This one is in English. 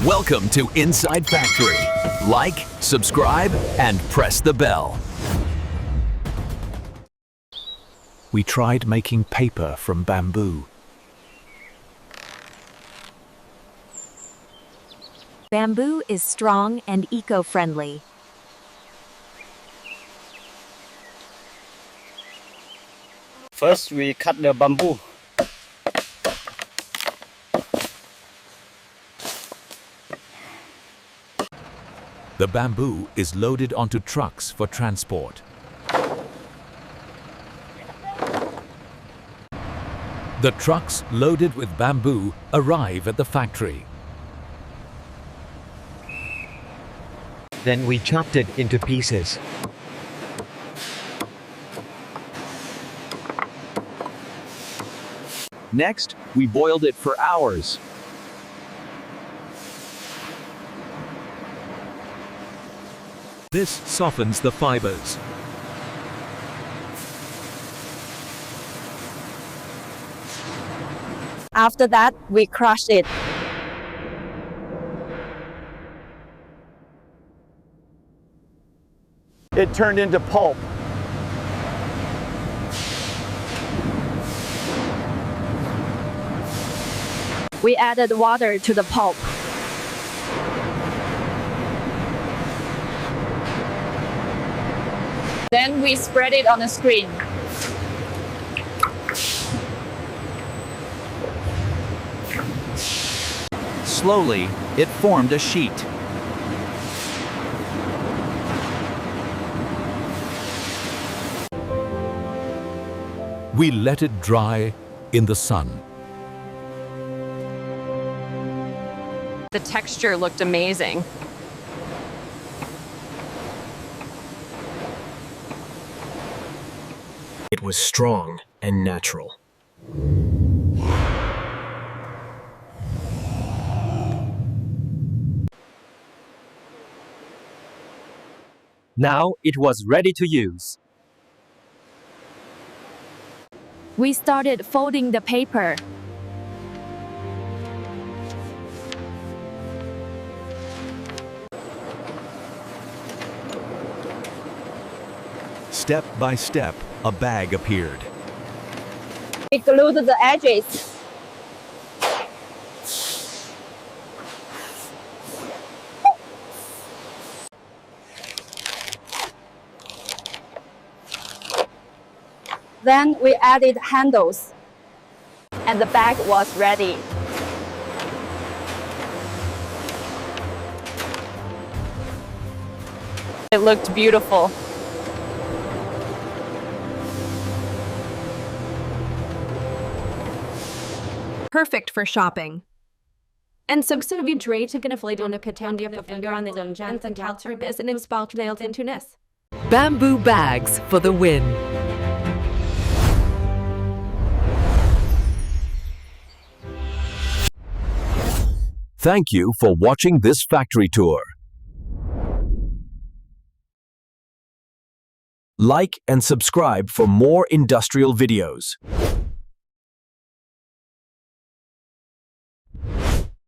Welcome to Inside Factory. Like, subscribe, and press the bell. We tried making paper from bamboo. Bamboo is strong and eco-friendly. First, we cut the bamboo. The bamboo is loaded onto trucks for transport. The trucks loaded with bamboo arrive at the factory. Then we chopped it into pieces. Next, we boiled it for hours. This softens the fibers. After that, we crush it. It turned into pulp. We added water to the pulp. Then we spread it on the screen. Slowly, it formed a sheet. We let it dry in the sun. The texture looked amazing. It was strong and natural. Now it was ready to use. We started folding the paper. Step by step, a bag appeared. We glued the edges. Then we added handles, and the bag was ready. It looked beautiful. Perfect for shopping. En så vi drar till kunna få lite katandia på fingrar den jansen kalter business spalt nailed into ness. Bamboo bags for the win. Thank you for watching this factory tour. Like and subscribe for more industrial videos.